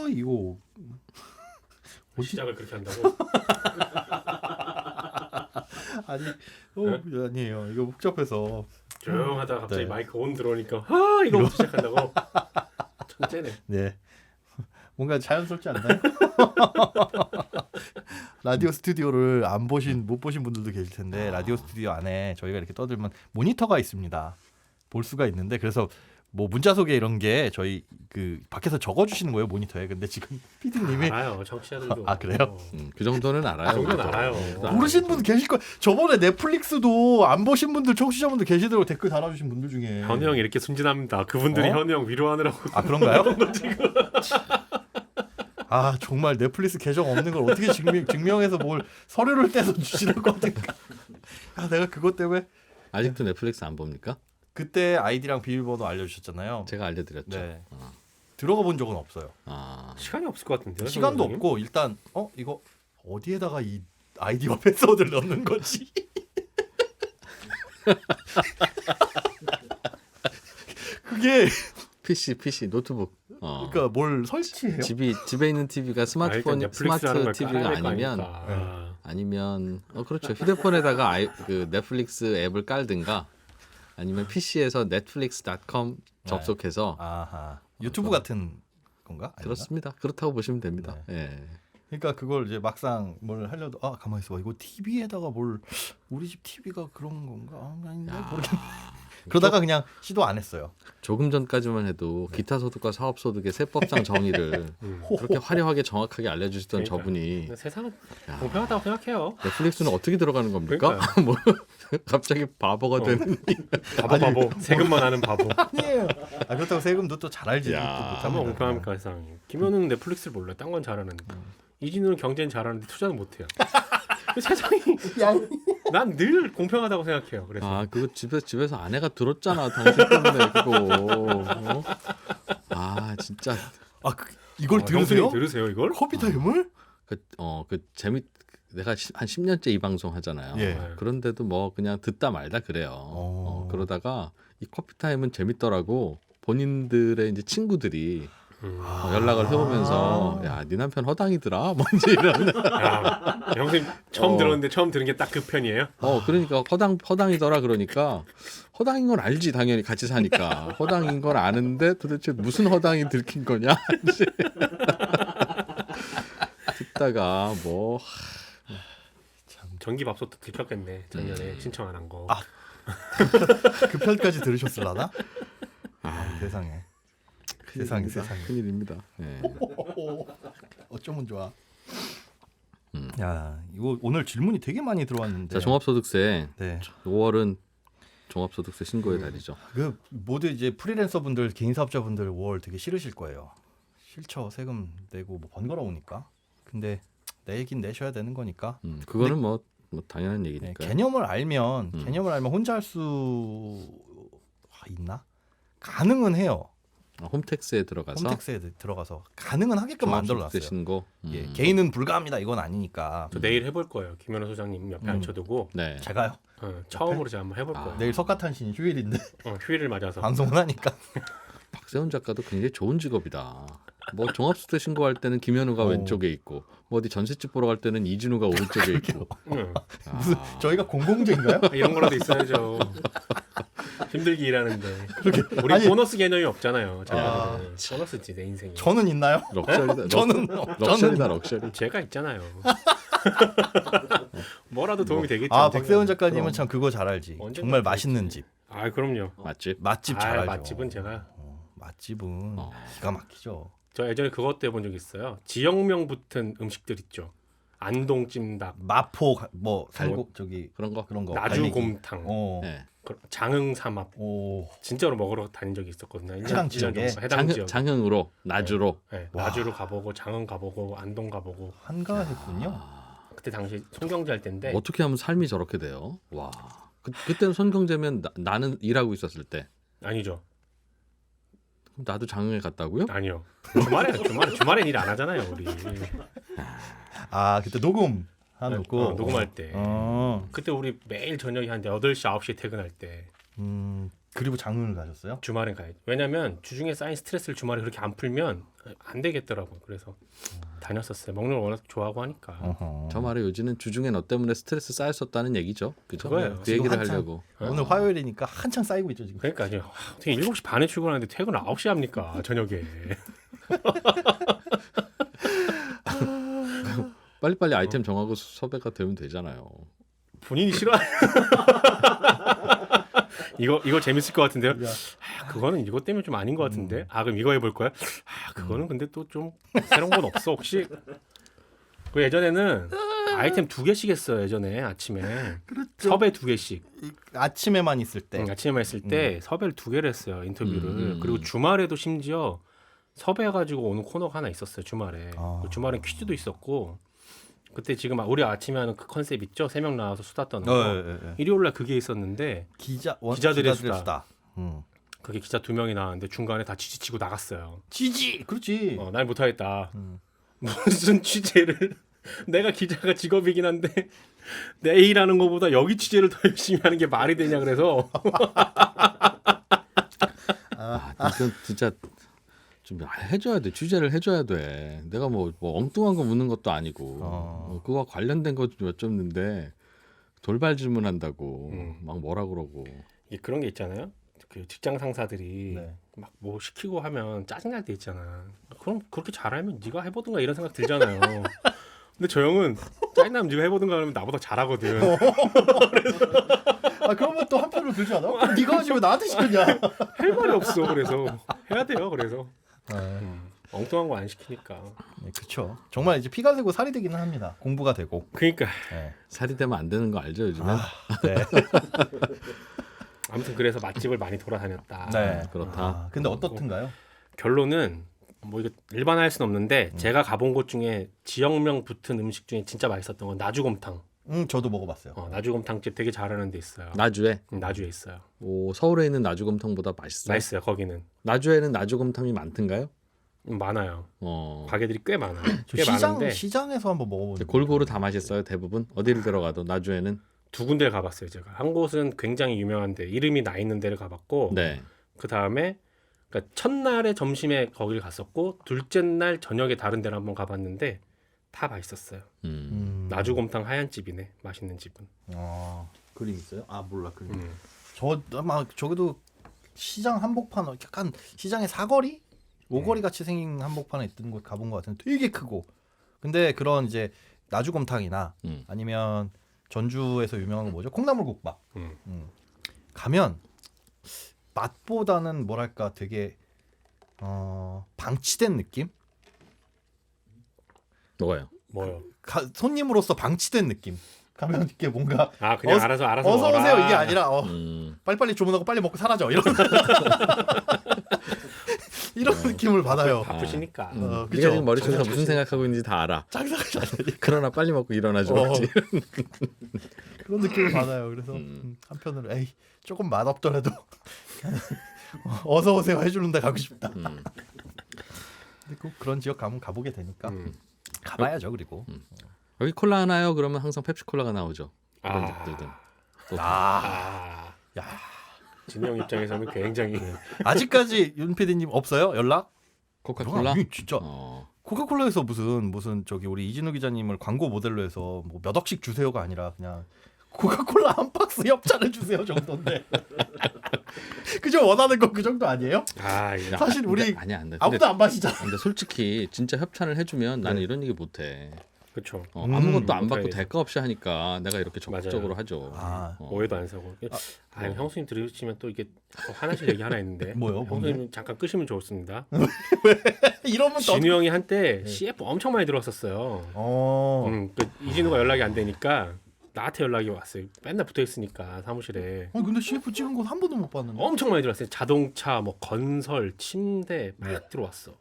이거 시작을 그렇게 한다고? 아니 네? 아니에요. 이거 복잡해서 조용하다가 갑자기 네. 마이크 온 들어오니까 이거부터 시작한다고? 천재네. 네. 뭔가 자연스럽지 않나요? 라디오 스튜디오를 못 보신 분들도 계실 텐데 라디오 스튜디오 안에 저희가 이렇게 떠들면 모니터가 있습니다. 볼 수가 있는데 그래서 뭐 문자 소개 이런 게 저희 그 밖에서 적어주시는 거예요 모니터에. 근데 지금 PD님이 알아요, 청취자들도. 그래요? 그 정도는 알아요. 그 정도는 알아요. 모르신 분 계실 거예요. 저번에 넷플릭스도 안 보신 분들 청취자분들 계시더라고 댓글 달아주신 분들 중에. 현우 형이 이렇게 순진합니다. 그분들이 현우 형 위로하느라고. 그런가요? 정말 넷플릭스 계정 없는 걸 어떻게 증명해서 뭘 서류를 떼서 주시라고 하든가. 내가 그것 때문에 아직도 넷플릭스 안 봅니까? 그때 아이디랑 비밀번호 알려주셨잖아요. 제가 알려드렸죠. 네. 들어가 본 적은 없어요. 시간이 없을 것 같은데요. 시간도 선생님? 없고 일단 이거 어디에다가 이 아이디와 패스워드를 넣는 거지? 그게 PC 노트북. 그러니까 뭘 설치해요? 집에 있는 TV가 스마트폰 넷플릭스라는 걸 스마트 TV가 깔아야 될거 아니면 아닙니까? 아니면 그렇죠. 휴대폰에다가 그 넷플릭스 앱을 깔든가 아니면 PC에서 netflix.com 접속해서 유튜브 같은 건가? 아닌가? 그렇습니다. 그렇다고 보시면 됩니다. 예. 그러니까 그걸 이제 막상 뭘 하려도 가만히 있어. 이거 TV에다가 뭘 우리 집 TV가 그런 건가? 아닌데 모르겠네. 그러다가 그냥 시도 안 했어요. 조금 전까지만 해도 기타 소득과 사업 소득의 세법상 정의를 그렇게 화려하게 정확하게 알려주시던 그러니까. 저분이 세상은 공평하다고 생각해요. 넷플릭스는 어떻게 들어가는 겁니까? 뭐 갑자기 바보가 되는. 바보. 세금만 하는 바보. 아니에요. 그렇다고 세금도 또 잘 알지. 얼마나 공평합니까 세상에. 김현우는 넷플릭스를 몰라요. 딴 건 잘하는데. 이진우는 경제는 잘하는데 투자는 못해요. 세상이 난 늘 공평하다고 생각해요. 그래서 그거 집에서 아내가 들었잖아. 당신 때문에 그거. 진짜. 이걸 들으세요? 들으세요 이걸? 커피타임을? 내가 한 10년째 이 방송 하잖아요. 예. 그런데도 뭐 그냥 듣다 말다 그래요. 그러다가 이 커피타임은 재밌더라고. 본인들의 이제 친구들이 연락을 해오면서 네 남편 허당이더라 뭔지 이런. 형님 처음 들었는데 처음 들은 게 딱 그 편이에요? 그러니까 허당이더라 그러니까 허당인 건 알지 당연히 같이 사니까 허당인 건 아는데 도대체 무슨 허당이 들킨 거냐 듣다가 뭐 전기밥솥도 들켰겠네 작년에 신청 안 한 거. 그 편까지 들으셨을라나? 세상에. 세상에. 큰일입니다. 네. 어쩌면 좋아. 이거 오늘 질문이 되게 많이 들어왔는데. 자, 종합소득세. 네. 5월은 종합소득세 신고의 달이죠. 모두 이제 프리랜서분들, 개인사업자분들 5월 되게 싫으실 거예요. 싫죠. 세금 내고 뭐 번거로우니까. 근데 내긴 내셔야 되는 거니까. 그거는 뭐 당연한 얘기니까. 개념을 알면 혼자 할 수 있나? 가능은 해요. 홈택스에 들어가서 가능은 하게끔 만들어놨어요. 신고. 개인은 불가합니다. 이건 아니니까. 저 내일 해볼 거예요. 김현우 소장님 옆에 앉혀두고. 네. 제가요? 처음으로 제가 한번 해볼 거예요. 내일 석가탄신이 휴일인데 휴일을 맞아서 방송을 하니까. 박세훈 작가도 굉장히 좋은 직업이다. 뭐 종합소득세 신고할 때는 김현우가 왼쪽에 있고 뭐 어디 전셋집 보러 갈 때는 이진우가 오른쪽에 있고. 무슨 저희가 공공재인가요? 이런 거라도 있어야죠. 힘들게 일하는데. 우리 보너스 개념이 없잖아요. 보너스지 내 인생이. 저는 있나요? 럭셔리다. 저는 럭셔리. 제가 있잖아요. 뭐라도 도움이 되겠죠. 박세훈 작가님은 참 그거 잘 알지. 정말 맛있는 집. 그럼요. 맛집 잘 알죠. 맛집은 제가. 맛집은 기가 막히죠. 저 예전에 그것도 해본 적 있어요. 지역명 붙은 음식들 있죠. 안동 찜닭, 마포 살곡 그런 거 나주 곰탕, 네. 장흥 삼합. 진짜로 먹으러 다닌 적이 있었거든요. 해당 지역에 장흥으로 나주로. 네. 나주로 가보고 장흥 가보고 안동 가보고 한가했군요. 그때 당시 손경제 할 때인데 어떻게 하면 삶이 저렇게 돼요? 와. 그때는 손경제면 나는 일하고 있었을 때. 아니죠. 그럼 나도 장흥에 갔다고요? 아니요. 주말엔 일 안 하잖아요, 우리. 그때 녹음할 때. 그때 우리 매일 저녁에 한 8시, 9시에 퇴근할 때. 그리고 장흥을 가셨어요? 주말엔 가야지. 왜냐면 주중에 쌓인 스트레스를 주말에 그렇게 안 풀면 안 되겠더라고요. 그래서 다녔었어요. 먹는 걸 워낙 좋아하고 하니까. 어허. 저 말의 요지는 주중에 너 때문에 스트레스 쌓였었다는 얘기죠. 그죠? 그거예요. 그 얘기를 지금 한참- 하려고. 오늘 화요일이니까 한창 쌓이고 있죠 지금. 그러니까 이제 어떻게 7시 반에 출근하는데 퇴근 9시 합니까? 저녁에. 빨리빨리 아이템 정하고 섭외가 되면 되잖아요. 본인이 싫어. 이거 재밌을 것 같은데요. 야, 그거는 이것 때문에 좀 아닌 것 같은데. 아 그럼 이거 해볼 거야? 그거는 근데 또 좀 새로운 건 없어 혹시? 그 예전에는 아이템 2개씩 했어요. 예전에 아침에 그렇죠. 섭외 2개씩. 아침에만 있을 때. 아침에만 했을 때 섭외를 2개를 했어요. 인터뷰를. 그리고 음. 주말에도 심지어 섭외해가지고 오는 코너가 하나 있었어요. 주말에. 아. 그 주말엔 퀴즈도 있었고. 그때 지금 우리 아침에 하는 그 컨셉 있죠? 3명 나와서 수다 떠는 거. 예. 일요일날 그게 있었는데 기자들의 수다. 그게 기자 2명이 나왔는데 중간에 다 지지치고 나갔어요. 지지. 그렇지. 날 못하겠다. 음. 무슨 취재를 내가 기자가 직업이긴 한데 내 일하는 것보다 여기 취재를 더 열심히 하는 게 말이 되냐 그래서 이건 진짜 좀 해줘야 돼. 취재를 해줘야 돼. 내가 뭐 엉뚱한 거 묻는 것도 아니고 그거와 관련된 거 좀 여쭙는데 돌발 질문한다고 막 뭐라 그러고. 이게 그런 게 있잖아요. 그 직장 상사들이 네. 막 뭐 시키고 하면 짜증날 때 있잖아. 그럼 그렇게 잘하면 네가 해보든가 이런 생각 들잖아요. 근데 저 형은 짜증나면 네가 해보든가 그러면 나보다 잘하거든. 아 그러면 또 한편으로 들지 않아? 그럼 네가 하지 왜 나한테 시켰냐? 할 말이 없어. 그래서 해야 돼요. 그래서 네, 엉뚱한 거 안 시키니까. 그렇죠. 정말 이제 피가 되고 살이 되기는 합니다. 공부가 되고. 그러니까 네. 살이 되면 안 되는 거 알죠 요즘엔? 네. 아무튼 그래서 맛집을 많이 돌아다녔다. 네. 그렇다. 아, 근데 어떻든가요? 결론은 뭐 이거 일반화할 수는 없는데 제가 가본 곳 중에 지역명 붙은 음식 중에 진짜 맛있었던 건 나주곰탕. 저도 먹어봤어요. 나주곰탕집 되게 잘하는 데 있어요. 나주에 나주에 있어요. 서울에 있는 나주곰탕보다 맛있어요. 맛있어요. 거기는 나주에는 나주곰탕이 많던가요? 많아요. 어. 가게들이 꽤 많아요. 저 꽤 많은데 시장에서 한번 먹어보는. 골고루 다 맛있어요. 대부분 어디를 들어가도 나주에는. 두 군데를 가봤어요. 제가 한 곳은 굉장히 유명한데 이름이 나 있는 데를 가봤고 네. 그 다음에 그러니까 첫날에 점심에 거길 갔었고 둘째 날 저녁에 다른 데를 한번 가봤는데 다 맛있었어요. 나주곰탕 하얀 집이네. 맛있는 집은. 그림 있어요? 아 몰라 그림. 음. 저 아마 저기도 시장 한복판 약간 시장의 사거리, 오거리 같이 생긴 한복판에 있던 곳 가본 것 같은데 되게 크고. 근데 그런 이제 나주곰탕이나 아니면 전주에서 유명한 거 뭐죠? 콩나물국밥. 가면 맛보다는 뭐랄까 되게 방치된 느낌? 뭐가요? 뭐요? 손님으로서 방치된 느낌. 가면 이렇게 뭔가 그냥 알아서 어서 먹어라. 오세요 이게 아니라 음. 빨리빨리 주문하고 빨리 먹고 사라져 이런 이런 느낌을 받아요. 바쁘시니까. 네가 그죠? 지금 머릿속에서 무슨 생각하고 있는지 다 알아. 장사가 잘 되니까 그러나 빨리 먹고 일어나지 말지. 그런 느낌을 받아요. 그래서 한편으로 에이 조금 맛없더라도 어서 오세요 해주는 데 가고 싶다. 근데 꼭 그런 지역 가면 가보게 되니까 가봐야죠. 그리고 여기 콜라 하나요? 그러면 항상 펩시콜라가 나오죠. 그런 집들은. 야 진우 형 입장에서는 굉장히 아직까지 윤 PD님 없어요 연락? 코카콜라? 아니, 진짜 어. 코카콜라에서 무슨 저기 우리 이진우 기자님을 광고 모델로 해서 뭐 몇 억씩 주세요가 아니라 그냥 코카콜라 한 박스 협찬을 주세요 정도인데 그저 원하는 거 그 정도 아니에요? 이거 사실 우리 근데, 아니야, 안 돼. 아무도 안 마시잖아. 근데 솔직히 진짜 협찬을 해주면 나는 이런 얘기 못해. 그렇죠. 아무것도 안 받고 못하겠어. 대가 없이 하니까 내가 이렇게 적극적으로 맞아요. 하죠. 아. 오해도 안 사고. 형수님 들으시면 또 이게 화나실 얘기 하나 있는데. 뭐요? 형수님 잠깐 끄시면 좋습니다. 이러면 또 진우 형이 한때 CF 엄청 많이 들어왔었어요. 그 이진우가 연락이 안 되니까 나한테 연락이 왔어요. 맨날 붙어 있으니까 사무실에. 근데 CF 찍은 건 한 번도 못 봤는데. 엄청 많이 들어왔어요. 자동차, 뭐 건설, 침대 막 들어왔어.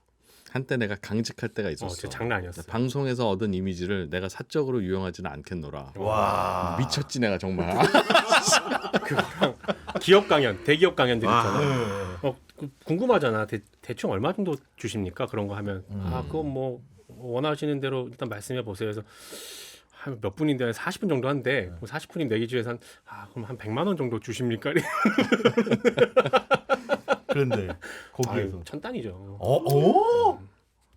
한때 내가 강직할 때가 있었어. 진짜 장난 아니었어. 방송에서 얻은 이미지를 내가 사적으로 유용하지는 않겠노라. 와 미쳤지 내가 정말. 그거랑 기업 강연, 대기업 강연들 있잖아. 궁금하잖아. 대충 얼마 정도 주십니까? 그런 거 하면 그건 뭐 원하시는 대로 일단 말씀해 보세요. 그래서 한 몇 분인데 40분 정도 한대. 40분이 내기 위해서 그럼 한 100만 원 정도 주십니까? 그런데 거기에서 천단이죠.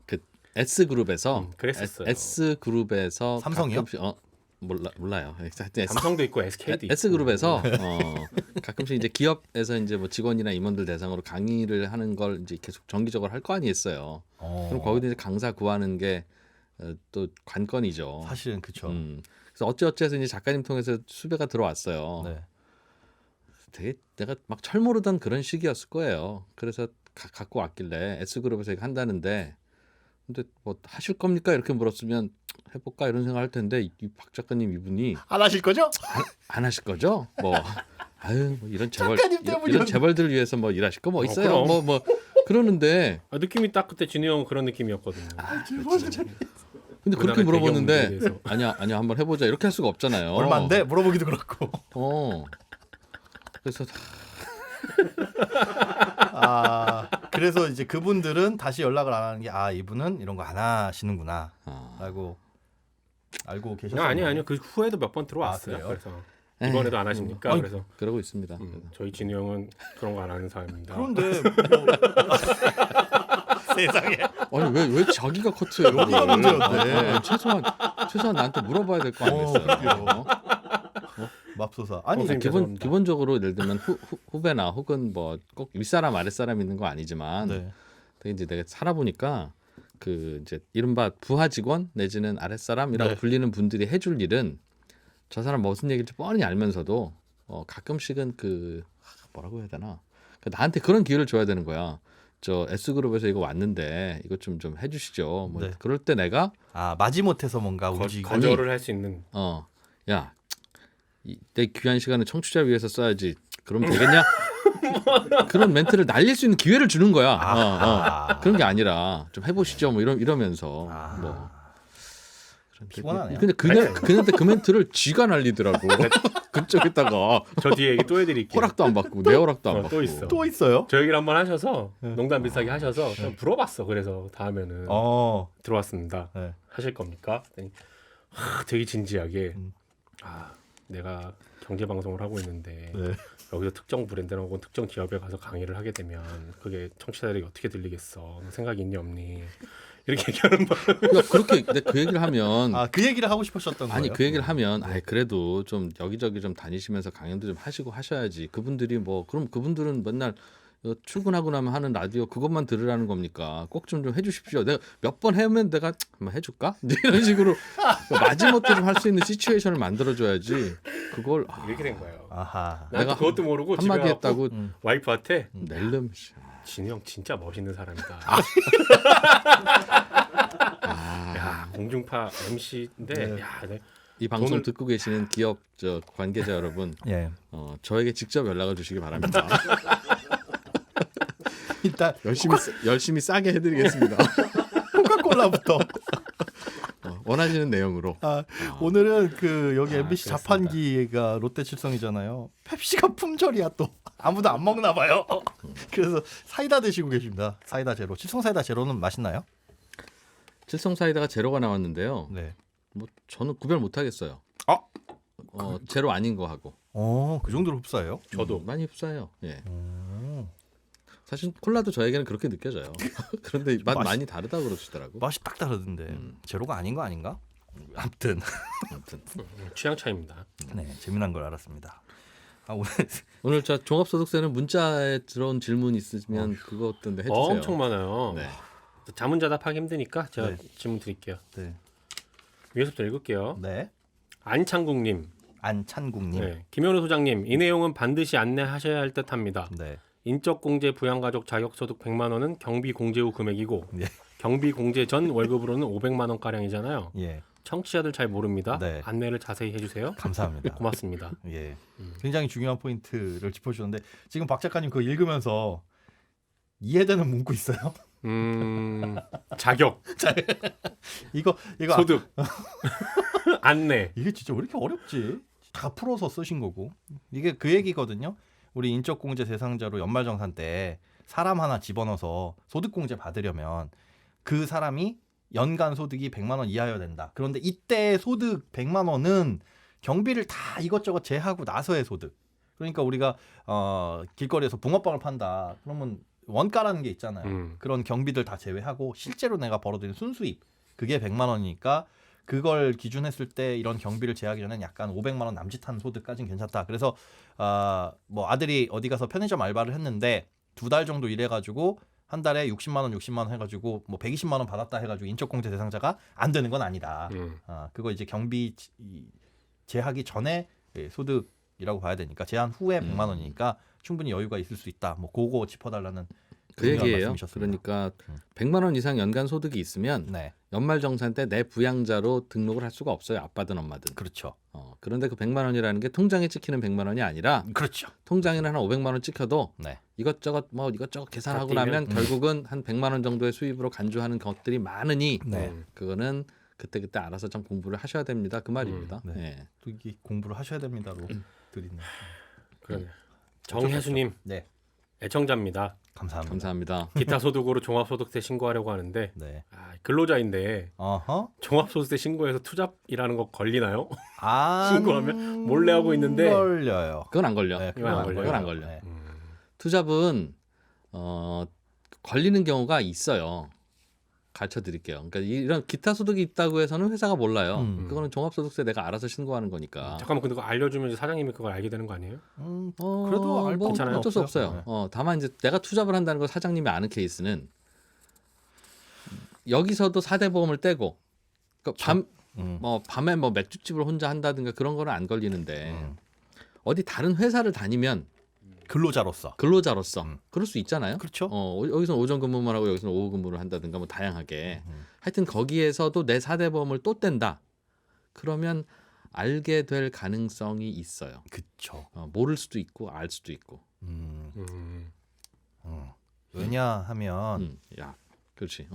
그 S 그룹에서 그랬었어요. S 그룹에서 삼성이요? 가끔씩 몰라요. 삼성도 있고 SK도 있고. S 그룹에서 가끔씩 이제 기업에서 이제 뭐 직원이나 임원들 대상으로 강의를 하는 걸 이제 계속 정기적으로 할 거 아니겠어요. 그럼 거기서 이제 강사 구하는 게 또 관건이죠. 사실은 그쵸. 그래서 어찌어찌해서 이제 작가님 통해서 수배가 들어왔어요. 네. 되게 내가 막 철모르던 그런 시기였을 거예요. 그래서 갖고 왔길래 S 그룹에서 이거 한다는데 근데 뭐 하실 겁니까 이렇게 물었으면 해볼까 이런 생각할 텐데 이 박 작가님 이분이 안 하실 거죠? 안 하실 거죠? 뭐 아유 뭐 이런 재벌 작가님 때문이요. 이런 재벌들 위해서 뭐 일하실 거 뭐 있어요? 그럼. 뭐 그러는데 느낌이 딱 그때 진우 형은 그런 느낌이었거든요. 근데 그렇게 문화의 물어보는데 배경 문제에 아니야 한번 해보자 이렇게 할 수가 없잖아요. 얼마인데 물어보기도 그렇고. 그래서 그래서 이제 그분들은 다시 연락을 안 하는 게 이분은 이런 거 안 하시는구나라고 알고 계셨어요. 아니요. 그 후에도 몇 번 들어왔어요. 그래요? 그래서 이번에도 안 하십니까? 아니, 그래서 그러고 있습니다. 저희 진우 형은 그런 거 안 하는 사람입니다. 그런데 세상에 아니 왜 자기가 커트해요? 여기가 문제였네. 최소한 나한테 물어봐야 될 거 아니겠어요? 맙소사. 아니 선생님, 죄송합니다. 기본적으로 예를 들면 후배나 혹은 뭐 꼭 윗사람 아랫사람 있는 거 아니지만 네. 되게 이제 내가 살아보니까 그 이제 이른바 부하 직원 내지는 아랫사람이라고 네. 불리는 분들이 해줄 일은 저 사람 무슨 얘기일지 뻔히 알면서도 가끔씩은 그 뭐라고 해야 되나 나한테 그런 기회를 줘야 되는 거야. 저 S그룹에서 이거 왔는데 이거 좀 해주시죠. 뭐 네. 그럴 때 내가 마지못해서 뭔가 움직이고 거절을 할 수 있는. 야, 내 귀한 시간을 청취자 위해서 써야지. 그럼 되겠냐? 그런 멘트를 날릴 수 있는 기회를 주는 거야. 그런 게 아니라 좀 해보시죠. 뭐 이러면서 뭐. 피곤하네요. 근데 그한테 그 멘트를 쥐가 날리더라고. 그쪽에다가 저 뒤에 얘기 또 해드릴게요. 허락도 안 받고 내 허락도 안 받고. 또 있어. 또 있어요? 저 얘기를 한번 하셔서 농담 비슷하게 하셔서 그냥 물어봤어. 그래서 다음에는 들어왔습니다. 네. 하실 겁니까? 그랬더니 되게 진지하게 내가 경제 방송을 하고 있는데 네. 여기서 특정 브랜드나 혹은 특정 기업에 가서 강의를 하게 되면 그게 청취자들에게 어떻게 들리겠어? 너 생각이 있니 없니? 이렇게 얘기하는 거. 그렇게 그 얘기를 하면 그 얘기를 하고 싶으셨던 거예요? 아니 그 얘기를 하면 그래도 좀 여기저기 좀 다니시면서 강연도 좀 하시고 하셔야지. 그분들이 뭐 그럼 그분들은 맨날 출근하고 나면 하는 라디오 그것만 들으라는 겁니까? 꼭 좀 해주십시오. 내가 몇 번 하면 내가 한번 해줄까? 이런 식으로 마지못해 좀 할 수 있는 시츄에이션을 만들어줘야지. 그걸 이렇게 된 거예요. 아하. 내가 그것도 모르고 집에 한마디 와서 했다고 와이프한테 낼름. 진우 형 진짜 멋있는 사람이다. 야 공중파 MC인데 이 방송 돈을- 듣고 계시는 기업 관계자 여러분, 예. 저에게 직접 연락을 주시기 바랍니다. 일단 열심히 싸게 해드리겠습니다. 코카콜라부터. 원하시는 내용으로. 오늘은 그 여기 MBC 그렇습니다. 자판기가 롯데칠성이잖아요. 펩시가 품절이야 또. 아무도 안 먹나 봐요. 그래서 사이다 드시고 계십니다. 사이다 제로. 칠성 사이다 제로는 맛있나요? 칠성 사이다가 제로가 나왔는데요. 네. 뭐 저는 구별 못 하겠어요. 제로 아닌 거 하고. 그 정도로 흡사해요? 저도 많이 흡사해요. 예. 사실 콜라도 저에게는 그렇게 느껴져요. 그런데 맛 많이 다르다고 그러시더라고. 맛이 딱 다르던데. 제로가 아닌 거 아닌가? 아무튼 취향 차이입니다. 네, 재미난 걸 알았습니다. 오늘 저 종합소득세는 문자에 들어온 질문 있으면 그거 어떤데 해주세요. 엄청 많아요. 네. 자문자답하기 힘드니까 제가 네. 질문 드릴게요. 네. 위에서부터 읽을게요. 네. 안창국님, 안찬국님. 네. 김현우 소장님, 이 내용은 반드시 안내하셔야 할 듯합니다. 네. 인적공제 부양가족 자격소득 100만 원은 경비공제 후 금액이고 예. 경비공제 전 월급으로는 500만 원 가량이잖아요. 예. 청취자들 잘 모릅니다. 네. 안내를 자세히 해주세요. 감사합니다. 고맙습니다. 예. 굉장히 중요한 포인트를 짚어주셨는데 지금 박 작가님 그거 읽으면서 이해되는 문구 있어요? 자격, 이거 소득, 안내. 이게 진짜 왜 이렇게 어렵지? 다 풀어서 쓰신 거고 이게 그 얘기거든요. 우리 인적공제 대상자로 연말정산 때 사람 하나 집어넣어서 소득공제 받으려면 그 사람이 연간 소득이 100만 원 이하여야 된다. 그런데 이때 소득 100만 원은 경비를 다 이것저것 제하고 나서의 소득. 그러니까 우리가 길거리에서 붕어빵을 판다. 그러면 원가라는 게 있잖아요. 그런 경비들 다 제외하고 실제로 내가 벌어들인 순수입 그게 100만 원이니까 그걸 기준했을 때 이런 경비를 제하기 전엔 약간 500만 원 남짓한 소득까지는 괜찮다. 그래서 뭐 아들이 어디 가서 편의점 알바를 했는데 2달 정도 일해가지고 한 달에 60만 원 해가지고 뭐 120만 원 받았다 해가지고 인적공제 대상자가 안 되는 건 아니다. 그거 이제 경비 제하기 전에 소득이라고 봐야 되니까 제한 후에 100만 원이니까 충분히 여유가 있을 수 있다. 뭐 그거 짚어달라는 그 얘기예요. 말씀이셨습니다. 그러니까 100만 원 이상 연간 소득이 있으면 네, 연말정산 때 내 부양자로 등록을 할 수가 없어요. 아빠든 엄마든. 그렇죠. 그런데 그 100만 원이라는 게 통장에 찍히는 100만 원이 아니라 그렇죠. 통장에는 한 500만 원 찍혀도 네, 이것저것 계산하고 다 나면 결국은 한 100만 원 정도의 수입으로 간주하는 것들이 많으니 네. 그거는 그때 알아서 좀 공부를 하셔야 됩니다. 그 말입니다. 네. 예. 또 이게 공부를 하셔야 됩니다로 드리는. 그러네. 정혜수님 네, 애청자입니다. 감사합니다. 감사합니다. 기타 소득으로 종합소득세 신고하려고 하는데 네, 근로자인데 어허. 종합소득세 신고해서 투잡이라는 거 걸리나요? 안 신고하면 몰래 하고 있는데 걸려요. 그건 안 걸려. 네, 이건 안 걸려요. 그건 안 걸려. 네. 투잡은 걸리는 경우가 있어요. 가르쳐 드릴게요. 그러니까 이런 기타 소득이 있다고 해서는 회사가 몰라요. 그거는 종합소득세 내가 알아서 신고하는 거니까. 잠깐만 근데 그거 알려주면 이제 사장님이 그걸 알게 되는 거 아니에요? 그래도 알 뭐 필요는 어쩔 수 없어요. 네. 다만 이제 내가 투잡을 한다는 걸 사장님이 아는 케이스는 여기서도 4대 보험을 떼고 그러니까 밤에 뭐 맥주집을 혼자 한다든가 그런 거는 안 걸리는데 어디 다른 회사를 다니면 근로자로서. 근로자로서 그럴 수 있잖아요. 그렇죠. 여기서는 오전 근무만 하고 여기서는 오후 근무를 한다든가 뭐 다양하게 하여튼 거기에서도 내 4대 보험을 또 뗀다. 그러면 알게 될 가능성이 있어요. 그렇죠. 모를 수도 있고 알 수도 있고. 왜냐하면 야, 그렇지.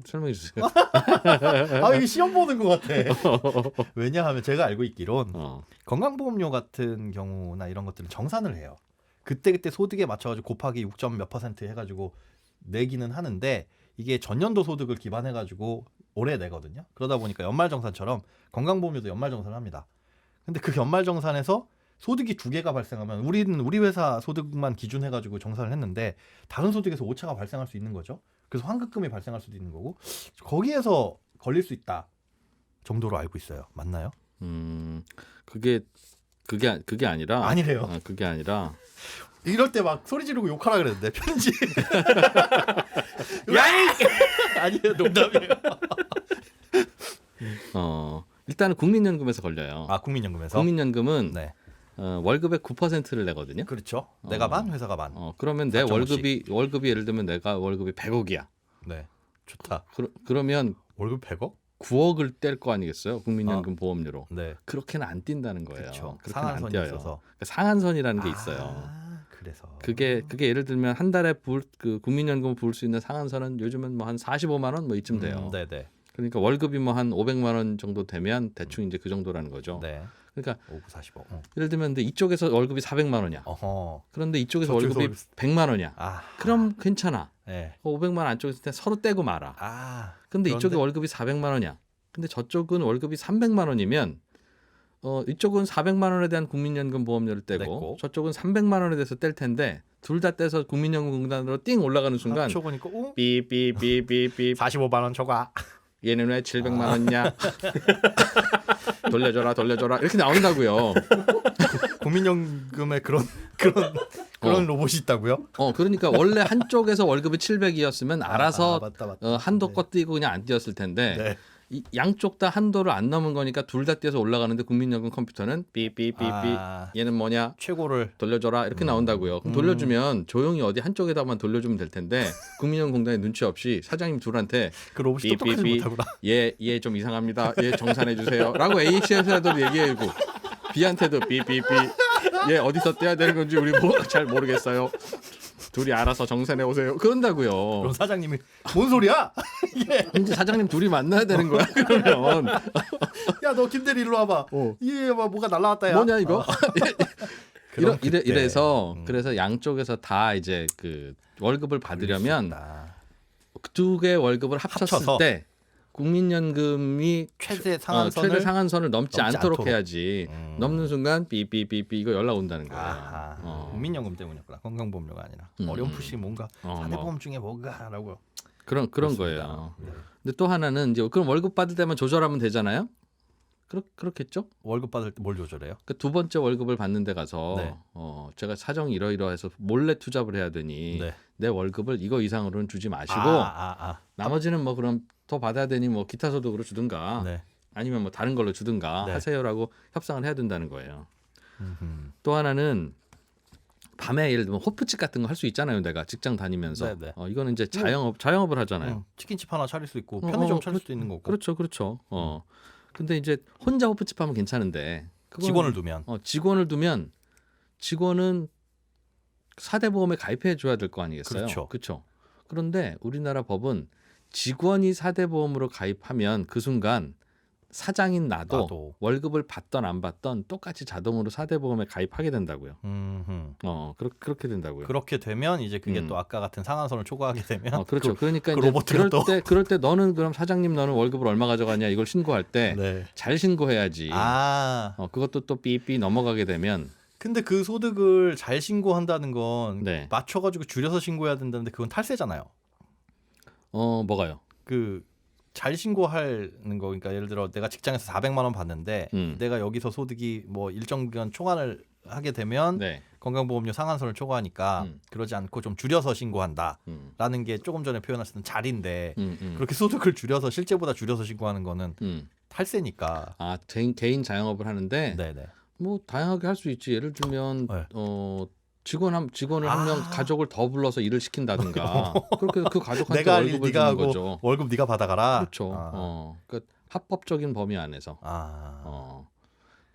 설명해 주세요. 이게 시험 보는 것 같아. 왜냐하면 제가 알고 있기론 건강보험료 같은 경우나 이런 것들은 정산을 해요. 그때 소득에 맞춰가지고 곱하기 6점 몇 % 해가지고 내기는 하는데 이게 전년도 소득을 기반해가지고 올해 내거든요. 그러다 보니까 연말정산처럼 건강보험료도 연말정산을 합니다. 근데 그 연말정산에서 소득이 2개가 발생하면 우리 회사 소득만 기준해가지고 정산을 했는데 다른 소득에서 오차가 발생할 수 있는 거죠. 그래서 환급금이 발생할 수도 있는 거고 거기에서 걸릴 수 있다 정도로 알고 있어요. 맞나요? 그게 아니라 아니래요. 그게 아니라 이럴 때 막 소리 지르고 욕하라 그랬는데 편지. 야이! 아니에요, 농담이에요. 일단은 국민연금에서 걸려요. 국민연금에서. 국민연금은 네, 월급의 9%를 내거든요. 그렇죠. 내가 반, 회사가 반. 그러면 내 4.5씩. 월급이 예를 들면 내가 월급이 100억이야. 네, 좋다. 그러면 월급 100억? 9억을 뗄 거 아니겠어요? 국민연금 보험료로. 네, 그렇게는 안 뛴다는 거예요. 그렇죠. 그렇게는 상한선이 안 뛰어요. 있어서. 그러니까 상한선이라는 게 있어요. 그래서. 그게 예를 들면 한 달에 국민연금 부을 수 있는 상한선은 요즘은 뭐 한 45만 원 뭐 이쯤 돼요. 네네. 그러니까 월급이 뭐 한 500만 원 정도 되면 대충 이제 그 정도라는 거죠. 네. 그러니까 5, 9, 45. 예를 들면 근데 이쪽에서 월급이 400만 원이야. 어허. 그런데 이쪽에서 저쪽에서 월급이 100만 원이야. 그럼 괜찮아. 네. 500만 원 안쪽에서 있을 때 서로 떼고 말아. 근데 이쪽에 월급이 400만 원이야. 근데 저쪽은 월급이 300만 원이면 이쪽은 400만 원에 대한 국민연금 보험료를 떼고 냈고. 저쪽은 300만 원에 대해서 뗄 텐데 둘 다 떼서 국민연금공단으로 띵 올라가는 순간 합쳐보니까 삐삐삐삐삐 45만 원 초과. 얘는 왜 700만 원이냐? 돌려줘라 이렇게 나온다고요. 국민연금에 그런 로봇이 있다고요? 그러니까 원래 한쪽에서 월급이 700이었으면 알아서 맞다. 한도 거 띄고 그냥 안 띄었을 텐데 네. 양쪽 다 한도를 안 넘은 거니까 둘 다 띄어서 올라가는데 국민연금 컴퓨터는 삐삐삐삐 얘는 뭐냐? 최고를 돌려줘라 이렇게 나온다고요. 그럼 돌려주면 조용히 어디 한쪽에다만 돌려주면 될 텐데 국민연금공단의 눈치 없이 사장님 둘한테 그 로봇이 똑똑하지 못하구나. 얘 좀 이상합니다. 얘 정산해 주세요라고 A씨한테도 얘기해고 B한테도 삐삐삐 얘 어디서 떼야 되는 건지 우리 잘 모르겠어요. 둘이 알아서 정산해 오세요. 그런다고요. 그럼 사장님이 뭔 소리야? 이제 사장님 둘이 만나야 되는 거야. 그러면 야 너 김대리 일로 와봐. 이게 뭐가 날라왔다야. 뭐냐 이거? 이래서 그때. 그래서 양쪽에서 다 이제 그 월급을 받으려면 아, 두 개의 월급을 합쳤을 합쳐서. 때 국민연금이 최대 상한선을 최대 상한선을 넘지 않도록 않도록. 해야지. 넘는 순간 삐삐삐삐 이거 연락 온다는 거야. 아하, 국민연금 때문이었구나. 건강보험료가 아니라 어렴풋이 뭔가 뭐. 사대보험 중에 뭔가라고. 그런 그렇습니다. 거예요. 네. 근데 또 하나는 이제 그럼 월급 받을 때만 조절하면 되잖아요. 그렇겠죠? 월급 받을 때 뭘 조절해요? 그 두 번째 월급을 받는 데 가서 네. 제가 사정이 이러이러해서 몰래 투잡을 해야 되니 네. 내 월급을 이거 이상으로는 주지 마시고 나머지는 뭐 그럼 더 받아야 되니 뭐 기타 소득으로 주든가 네. 아니면 뭐 다른 걸로 주든가 네. 하세요라고 협상을 해야 된다는 거예요. 음흠. 또 하나는 밤에 예를 들면 호프집 같은 거 할 수 있잖아요. 내가 직장 다니면서 네, 네. 이거는 이제 자영업을 하잖아요. 치킨집 하나 차릴 수 있고 편의점 차릴 수도 있는 거고. 그렇죠. 근데 이제 혼자 호프집 하면 괜찮은데 그건 직원을 두면. 직원을 두면 직원은 사대보험에 가입해 줘야 될 거 아니겠어요? 그렇죠. 그런데 우리나라 법은 직원이 사대보험으로 가입하면 그 순간 사장인 나도 월급을 받던 안 받던 똑같이 자동으로 사대보험에 가입하게 된다고요. 그렇게 된다고요. 그렇게 되면 이제 그게 또 아까 같은 상한선을 초과하게 되면 그렇죠. 그러니까 그 이제 로봇으로 그럴 때 너는 그럼 사장님 너는 월급을 얼마 가져가냐 이걸 신고할 때 잘 네. 신고해야지. 그것도 또 삐삐 넘어가게 되면 근데 그 소득을 잘 신고한다는 건 네. 맞춰가지고 줄여서 신고해야 된다는데 그건 탈세잖아요. 뭐가요? 그 잘 신고하는 거 그러니까 예를 들어 내가 직장에서 400만 원 받는데 내가 여기서 소득이 뭐 일정 기간 초과를 하게 되면 네. 건강보험료 상한선을 초과하니까 그러지 않고 좀 줄여서 신고한다라는 게 조금 전에 표현하셨던 자리인데 그렇게 소득을 줄여서 실제보다 줄여서 신고하는 거는 탈세니까. 개인 자영업을 하는데 네네. 뭐 다양하게 할 수 있지. 예를 들면 네. 직원을 한 명 가족을 더 불러서 일을 시킨다든가 그렇게 그 가족한테 내가 할 일 월급을 네가 주는 하고 거죠. 월급 네가 받아가라. 그렇죠. 그러니까 합법적인 범위 안에서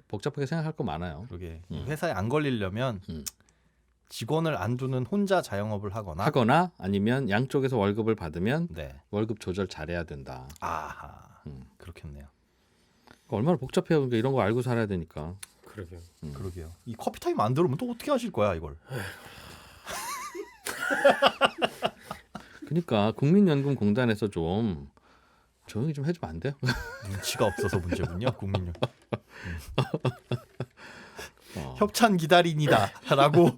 복잡하게 생각할 거 많아요. 그러게 회사에 안 걸리려면 직원을 안 두는 혼자 자영업을 하거나 아니면 양쪽에서 월급을 받으면 네. 월급 조절 잘해야 된다. 그렇겠네요. 얼마나 복잡해요. 그러니까 이런 거 알고 살아야 되니까. 그러게요. 이 커피 타임 안 들으면 또 어떻게 하실 거야 이걸? 그러니까 국민연금공단에서 좀 조용히 좀 해주면 안 돼요? 눈치가 없어서 문제군요. 국민연. 협찬 기다린이다라고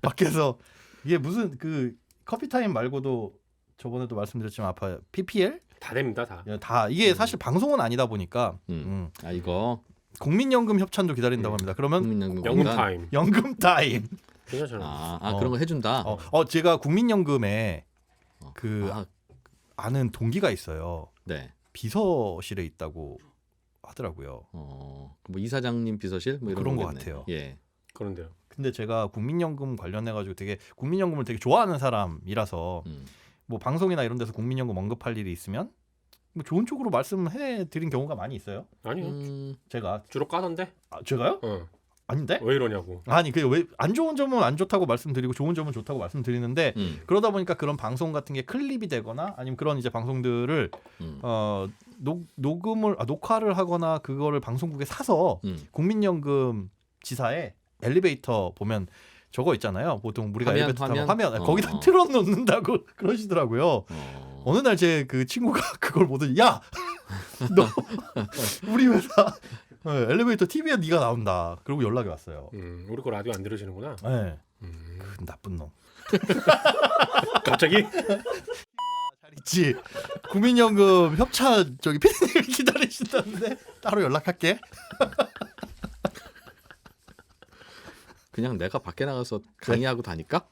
밖에서 이게 무슨 그 커피 타임 말고도 저번에도 말씀드렸지만 아파요. PPL 다 됩니다 다. 이게 사실 방송은 아니다 보니까 이거 국민연금 협찬도 기다린다고 합니다. 그러면 국민연금공단 연금 타임. 그런 거 해준다. 제가 국민연금에 아는 동기가 있어요. 네. 비서실에 있다고 하더라고요. 뭐 이사장님 비서실 뭐 이런 그런 것 거겠네. 같아요. 예. 그런데요. 근데 제가 국민연금 관련해가지고 되게 국민연금을 되게 좋아하는 사람이라서 뭐 방송이나 이런 데서 국민연금 언급할 일이 있으면 뭐 좋은 쪽으로 말씀해 드린 경우가 많이 있어요. 아니요. 제가 주로 까던데. 제가요? 아닌데? 왜 이러냐고. 아니 그 왜 안 좋은 점은 안 좋다고 말씀드리고 좋은 점은 좋다고 말씀드리는데 그러다 보니까 그런 방송 같은 게 클립이 되거나 아니면 그런 이제 방송들을 녹화를 하거나 그거를 방송국에 사서 국민연금 지사에 엘리베이터 보면 저거 있잖아요. 보통 우리가 엘리베이터 타면 화면 거기다 틀어놓는다고 그러시더라고요. 어느 날 제 그 친구가 그걸 보더니 야, 너 우리 회사 엘리베이터 TV에 네가 나온다. 그리고 연락이 왔어요. 우리 거 라디오 안 들으시는구나. 네. 그 나쁜 놈. 갑자기? 잘 있지. 국민연금 협찬 저기 피디님이 기다리신다는데 따로 연락할게. 그냥 내가 밖에 나가서 강의하고 다니까?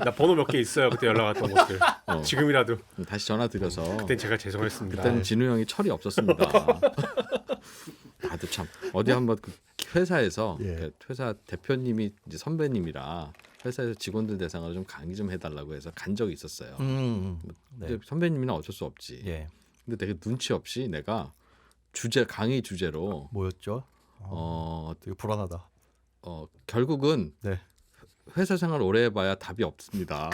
나 번호 몇 개 있어요. 그때 연락 왔던 곳들. 지금이라도 다시 전화 드려서. 그땐 제가 죄송했습니다. 그때는 진우 형이 철이 없었습니다. 나도 참 어디 한번 그 회사에서 회사 대표님이 이제 선배님이라 회사에서 직원들 대상으로 좀 강의 좀 해달라고 해서 간 적이 있었어요. 근데 선배님이나 어쩔 수 없지. 근데 되게 눈치 없이 내가 강의 주제로 뭐였죠? 되게 불안하다. 결국은 회사 생활 오래 해봐야 답이 없습니다.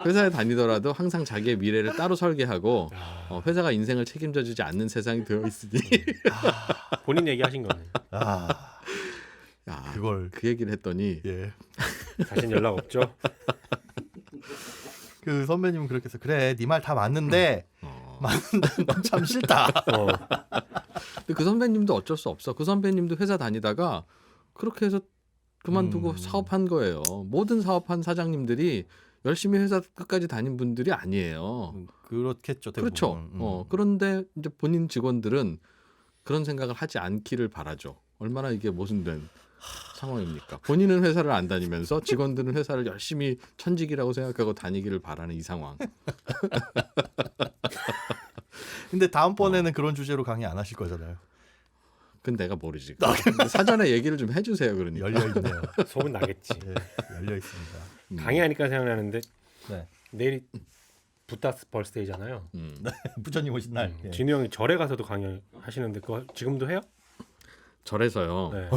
회사에 다니더라도 항상 자기의 미래를 따로 설계하고 회사가 인생을 책임져주지 않는 세상이 되어 있으니 본인 얘기하신 거네. 그걸 그 얘기를 했더니 다시는 연락 없죠. 그 선배님은 그렇게 해서 그래 네 말 다 맞는데 어. 맞는데 넌 참 싫다. 근데 그 선배님도 어쩔 수 없어. 그 선배님도 회사 다니다가 그렇게 해서 그만두고 사업한 거예요. 모든 사업한 사장님들이 열심히 회사 끝까지 다닌 분들이 아니에요. 그렇겠죠. 대부분. 그렇죠. 그런데 이제 본인 직원들은 그런 생각을 하지 않기를 바라죠. 얼마나 이게 모순된 상황입니까? 본인은 회사를 안 다니면서 직원들은 회사를 열심히 천직이라고 생각하고 다니기를 바라는 이 상황. 근데 다음번에는 그런 주제로 강의 안 하실 거잖아요. 그건 내가 모르지. 사전에 얘기를 좀 해주세요. 그러니까. 열려 있네요. 소문 나겠지. 네, 열려 있습니다. 강의하니까 생각나는데 네. 내일이 붓다 벌스데이잖아요. 부처님 오신 날. 예. 진우 형이 절에 가서도 강의하시는데 그거 지금도 해요? 절에서요. 네.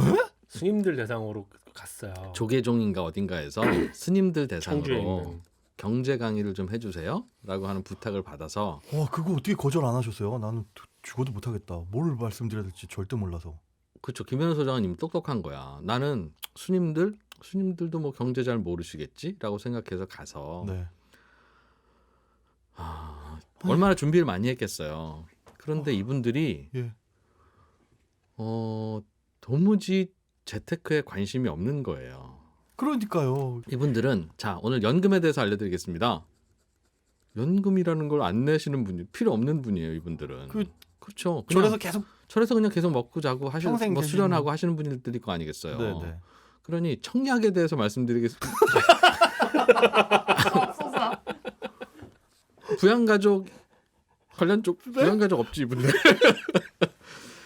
스님들 대상으로 갔어요. 조계종인가 어딘가에서 스님들 청주에 대상으로 있는. 경제 강의를 좀 해주세요라고 하는 부탁을 받아서 와 그거 어떻게 거절 안 하셨어요? 나는 죽어도 못하겠다. 뭘 말씀드려야 될지 절대 몰라서. 그렇죠. 김현우 소장은 이미 똑똑한 거야. 나는 스님들도 뭐 경제 잘 모르시겠지라고 생각해서 가서 네. 얼마나 준비를 많이 했겠어요. 그런데 이분들이 예. 도무지 재테크에 관심이 없는 거예요. 그러니까요. 이분들은 자 오늘 연금에 대해서 알려드리겠습니다. 연금이라는 걸 안 내시는 분이 필요 없는 분이에요. 이분들은. 그렇죠. 그냥 절에서 그냥 계속 먹고 자고 하시는 평생 뭐 계시는- 수련하고 하시는 분들일 거 아니겠어요. 네네. 그러니 청약에 대해서 말씀드리겠습니다. 부양가족 관련 쪽 부양가족 없지 이분들.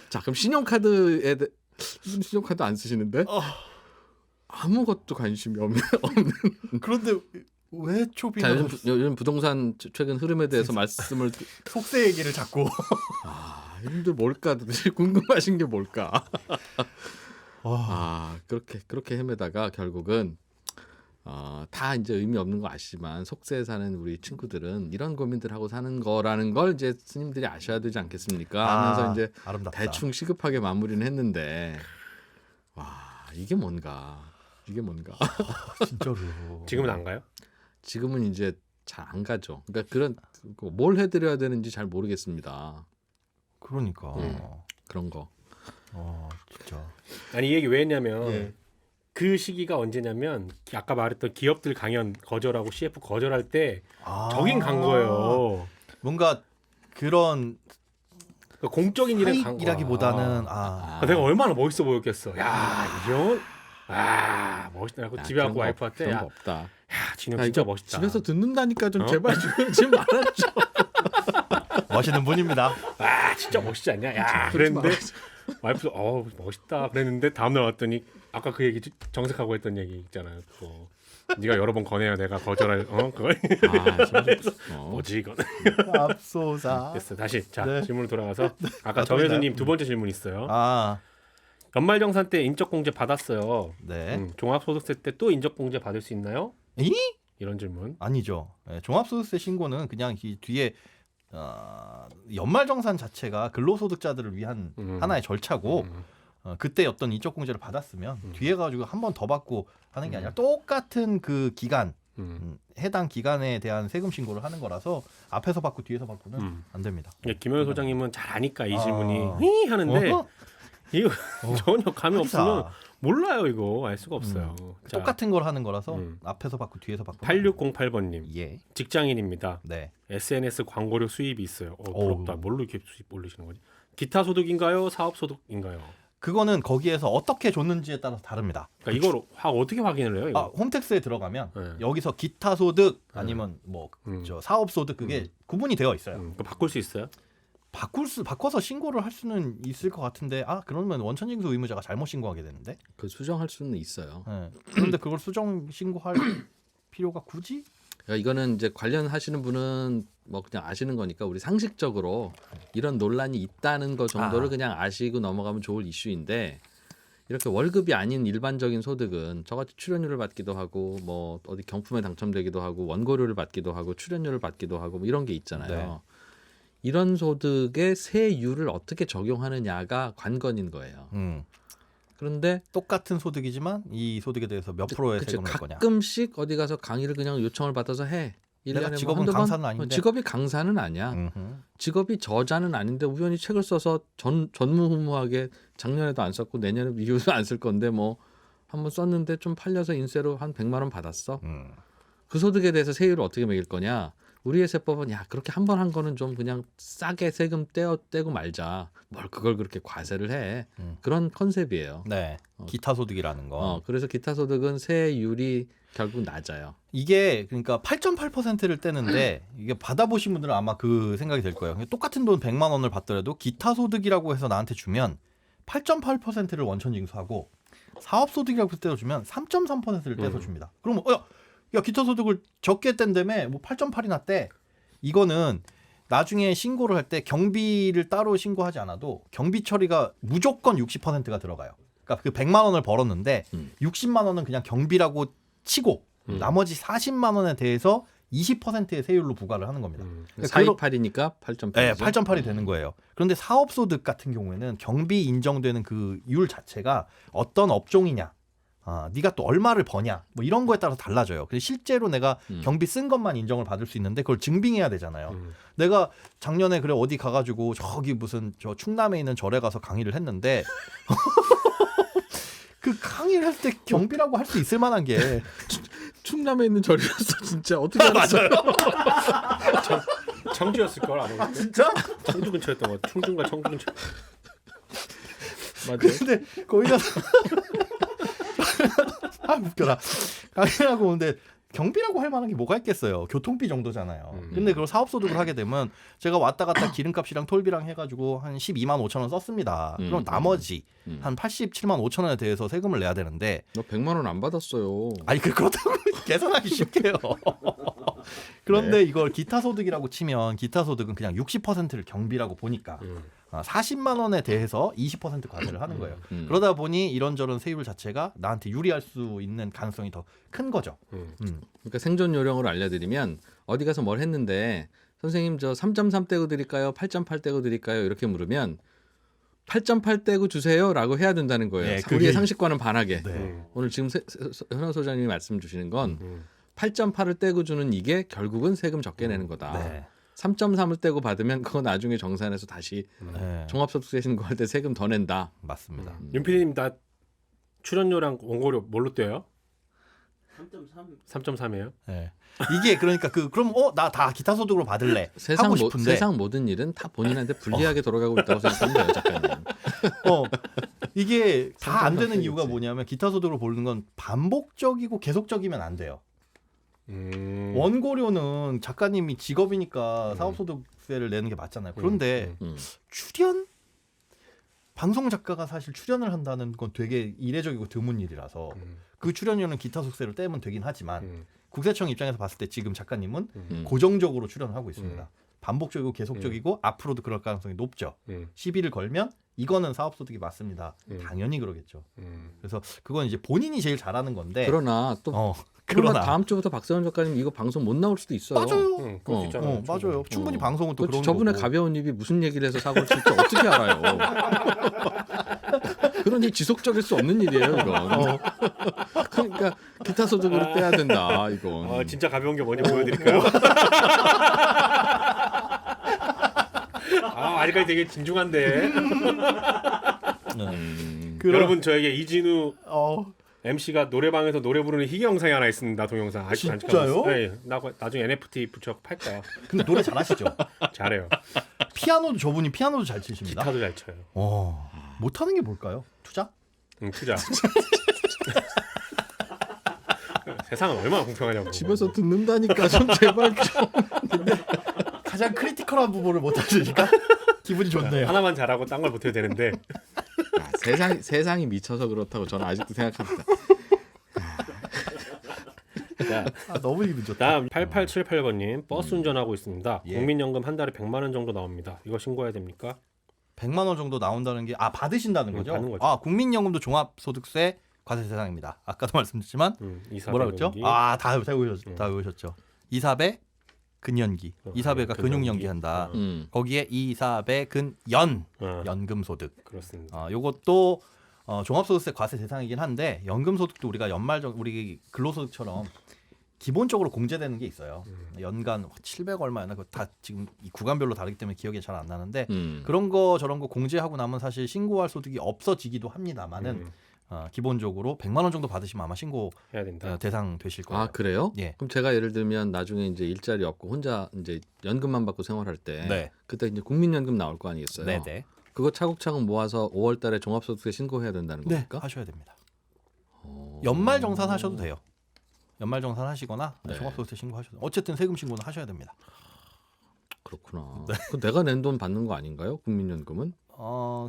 자 그럼 신용카드 안 쓰시는데 아무것도 관심이 없는. 그런데 왜 자 초빙을 요즘 부동산 최근 흐름에 대해서 말씀을 속세 얘기를 자꾸. 이분들 뭘까 도대체 궁금하신 게 뭘까? 와. 그렇게 헤매다가 결국은 다 이제 의미 없는 거 아시지만 속세에 사는 우리 친구들은 이런 고민들 하고 사는 거라는 걸 이제 스님들이 아셔야 되지 않겠습니까? 하면서 이제 아름답다. 대충 시급하게 마무리는 했는데 와 이게 뭔가 진짜로. 지금은 안 가요? 지금은 이제 잘 안 가죠. 그러니까 그런 뭘 해드려야 되는지 잘 모르겠습니다. 그러니까. 그런 거. 진짜. 아니 이 얘기 왜 했냐면 예. 그 시기가 언제냐면 아까 말했던 기업들 강연 거절하고 CF 거절할 때 적인 간 거예요. 뭔가 그런 그러니까 공적인 일에 간 거야. 사익이라기보다는 내가 얼마나 멋있어 보였겠어. 야 이런 멋있다고 집에 가고 그런 와이프한테 거 야 없다. 진우 야, 진짜 이거 멋있다. 집에서 듣는다니까 좀 제발 좀 말아줘. 멋있는 분입니다. 진짜 멋있지 않냐? 야 그랬는데 와이프도 멋있다 그랬는데 다음날 왔더니 아까 그 얘기 정색하고 했던 얘기 있잖아요. 그거 네가 여러 번 권해야 내가 거절할 그걸 뭐지 이건. 앞소사. 됐어 다시 자 네. 질문으로 돌아가서 아까 맞습니다. 정혜수님 두 번째 질문 있어요. 연말정산 때 인적공제 받았어요. 네. 종합소득세 때 또 인적공제 받을 수 있나요? 이? 이런 질문. 아니죠. 종합소득세 신고는 그냥 이 뒤에 연말정산 자체가 근로소득자들을 위한 하나의 절차고 그때 어떤 인적공제를 받았으면 뒤에 가지고 한 번 더 받고 하는 게 아니라 똑같은 그 기간 해당 기간에 대한 세금 신고를 하는 거라서 앞에서 받고 뒤에서 받고는 안 됩니다. 김현우 소장님은 잘 아니까 이 질문이 하는데 이거 전혀 감이 없으면 몰라요. 이거 알 수가 없어요. 자, 똑같은 걸 하는 거라서 앞에서 받고 뒤에서 받고. 8608번님 예. 직장인입니다. 네. SNS 광고료 수입이 있어요. 부럽다. 뭘로 이렇게 수입 올리시는 거지? 기타 소득인가요? 사업 소득인가요? 그거는 거기에서 어떻게 줬는지에 따라서 다릅니다. 그러니까 이걸 어떻게 확인을 해요? 이거? 홈택스에 들어가면 네. 여기서 기타 소득 아니면 저 사업 소득 그게 구분이 되어 있어요. 그거 바꿀 수 있어요? 바꿔서 신고를 할 수는 있을 것 같은데 그러면 원천징수 의무자가 잘못 신고하게 되는데. 그 수정할 수는 있어요. 네. 그런데 그걸 수정 신고할 필요가 굳이? 그러니까 이거는 이제 관련하시는 분은 뭐 그냥 아시는 거니까 우리 상식적으로 이런 논란이 있다는 것 정도를 그냥 아시고 넘어가면 좋을 이슈인데 이렇게 월급이 아닌 일반적인 소득은 저같이 출연료를 받기도 하고 뭐 어디 경품에 당첨되기도 하고 원고료를 받기도 하고 출연료를 받기도 하고 뭐 이런 게 있잖아요. 네. 이런 소득의 세율을 어떻게 적용하느냐가 관건인 거예요. 그런데 똑같은 소득이지만 이 소득에 대해서 몇 프로의 세금을 낼 거냐. 가끔씩 어디 가서 강의를 그냥 요청을 받아서 해. 내가 1년에 뭐 직업은 한두 번 강사는 아닌데. 직업이 강사는 아니야. 음흠. 직업이 저자는 아닌데 우연히 책을 써서 전무후무하게 작년에도 안 썼고 내년에 이후도 안 쓸 건데 뭐 한번 썼는데 좀 팔려서 인세로 한 100만 원 받았어. 그 소득에 대해서 세율을 어떻게 매길 거냐? 우리의 세법은 야 그렇게 한 번 한 거는 좀 그냥 싸게 세금 떼고 말자. 뭘 그걸 그렇게 과세를 해. 그런 컨셉이에요. 네. 기타 소득이라는 거. 그래서 기타 소득은 세율이 결국 낮아요. 이게 그러니까 8.8%를 떼는데 이게 받아보신 분들은 아마 그 생각이 될 거예요. 똑같은 돈 100만 원을 받더라도 기타 소득이라고 해서 나한테 주면 8.8%를 원천 징수하고 사업 소득이라고 떼어주면 3.3%를 떼서 줍니다. 그러면 야 기타 소득을 적게 뗀다며 뭐 8.8이나 떼. 이거는 나중에 신고를 할 때 경비를 따로 신고하지 않아도 경비 처리가 무조건 60%가 들어가요. 그러니까 그 100만 원을 벌었는데 60만 원은 그냥 경비라고 치고 나머지 40만 원에 대해서 20%의 세율로 부과를 하는 겁니다. 그러니까 428이니까 8.8. 네, 8.8이 되는 거예요. 그런데 사업소득 같은 경우에는 경비 인정되는 그 율 자체가 어떤 업종이냐, 네가 또 얼마를 버냐, 뭐 이런 거에 따라서 달라져요. 근데 실제로 내가 경비 쓴 것만 인정을 받을 수 있는데 그걸 증빙해야 되잖아요. 내가 작년에 그래 어디 가가지고 저기 무슨 저 충남에 있는 절에 가서 강의를 했는데 그 강의를 할 때 경비라고 할 수 있을 만한 게 충남에 있는 절이었어 진짜 어떻게 알았어요? 청주였을 걸 아는 진짜? 청주 근처였던 거. 충주인가 청주 근처. 맞아요. 근데 거기 가서 아 웃겨라. 강의라고 오는데 경비라고 할 만한 게 뭐가 있겠어요. 교통비 정도잖아요. 근데 그걸 사업소득을 하게 되면 제가 왔다 갔다 기름값이랑 톨비랑 해가지고 한 12만 5천 원 썼습니다. 그럼 나머지 한 87만 5천 원에 대해서 세금을 내야 되는데 너 100만 원 안 받았어요. 아니 그렇다고 계산하기 쉽게요. 그런데 네. 이걸 기타 소득이라고 치면 기타 소득은 그냥 60%를 경비라고 보니까 40만 원에 대해서 20% 과세를 하는 거예요. 그러다 보니 이런저런 세율 자체가 나한테 유리할 수 있는 가능성이 더 큰 거죠. 그러니까 생존 요령으로 알려드리면 어디 가서 뭘 했는데 선생님 저 3.3 떼고 드릴까요? 8.8 떼고 드릴까요? 이렇게 물으면 8.8 떼고 주세요라고 해야 된다는 거예요. 네, 우리의 그게- 상식과는 반하게. 네. 오늘 지금 현아 소장님이 말씀 주시는 건 8.8을 떼고 주는 이게 결국은 세금 적게 내는 거다. 네. 3.3을 떼고 받으면 그거 나중에 정산해서 다시 네. 종합소득세 신고할 때 세금 더 낸다. 맞습니다. 윤PD님 나 출연료랑 원고료 뭘로 떼요? 3.3이에요? 네. 이게 그러니까 그럼 나 다 기타 소득으로 받을래 하고 싶은데 세상 모든 일은 다 본인한테 불리하게 돌아가고 있다고 생각하면 돼요, 작가님. 이게 다 안 되는 삼성삼성이겠지. 이유가 뭐냐면 기타 소득으로 보는 건 반복적이고 계속적이면 안 돼요. 원고료는 작가님이 직업이니까 사업소득세를 내는 게 맞잖아요. 그런데 출연? 방송 작가가 사실 출연을 한다는 건 되게 이례적이고 드문 일이라서 그 출연료는 기타 소득세를 떼면 되긴 하지만 국세청 입장에서 봤을 때 지금 작가님은 고정적으로 출연을 하고 있습니다. 반복적이고 계속적이고 앞으로도 그럴 가능성이 높죠. 시비를 걸면 이거는 사업소득이 맞습니다. 당연히 그러겠죠. 그래서 그건 이제 본인이 제일 잘하는 건데 그러나 또 그러나 다음 주부터 박세훈 작가님 이거 방송 못 나올 수도 있어요. 맞아요. 그럴 수 있잖아요. 맞아요. 충분히 방송은 또 그렇지, 그런 저분의 거고. 가벼운 입이 무슨 얘기를 해서 사고를 칠지 어떻게 알아요? 그러니 지속적일 수 없는 일이에요, 이건. 그러니까 기타 소득으로 떼야 된다, 이건. 진짜 가벼운 게 뭔지 보여드릴까요? 아직까지 되게 진중한데. 여러분 저에게 이진우 MC가 노래방에서 노래 부르는 희귀 영상이 하나 있습니다. 동영상. 아직 안 진짜요? 찍었어요. 네, 나중에 NFT 붙여 팔 거야. 근데 노래 잘하시죠? 잘해요. 피아노도 저분이 피아노도 잘 치십니다. 기타도 잘 쳐요. 못하는 게 뭘까요? 투자? 투자. 세상은 얼마나 공평하냐고. 집에서 듣는다니까 좀 제발 좀. 가장 크리티컬한 부분을 못 하시니까 기분이 좋네요. 하나만 잘하고 딴 걸 못해도 되는데. 세상이 미쳐서 그렇다고 저는 아직도 생각합니다. 자, 너무 기분 좋다. 다음 8878번님 버스 운전하고 있습니다. 예. 국민연금 한 달에 100만 원 정도 나옵니다. 이거 신고해야 됩니까? 100만 원 정도 나온다는 게 받으신다는 거죠? 받는 거죠. 국민연금도 종합소득세 과세 대상입니다. 아까도 말씀드렸지만 뭐라 그랬죠? 다 외우셨죠. 이사배 근연기. 이사배가 근육연기 한다. 거기에 이사배 근연 연금소득. 그렇습니다. 요것도 종합소득세 과세 대상이긴 한데 연금소득도 우리가 우리 근로소득처럼 기본적으로 공제되는 게 있어요. 연간 700 얼마였나? 그거 다 지금 이 구간별로 다르기 때문에 기억이 잘 안 나는데 그런 거 저런 거 공제하고 나면 사실 신고할 소득이 없어지기도 합니다만은 기본적으로 100만 원 정도 받으시면 아마 신고 해야 된다. 대상 되실 거예요. 아 그래요? 예. 그럼 제가 예를 들면 나중에 이제 일자리 없고 혼자 이제 연금만 받고 생활할 때 네. 그때 이제 국민연금 나올 거 아니겠어요? 네네. 그거 차곡차곡 모아서 5월달에 종합소득세 신고해야 된다는 네, 겁니까? 하셔야 됩니다. 어. 연말 정산 하셔도 돼요. 연말 정산 하시거나 네. 종합소득세 신고하셔도 돼요. 어쨌든 세금 신고는 하셔야 됩니다. 그렇구나. 네. 그 내가 낸 돈 받는 거 아닌가요? 국민연금은?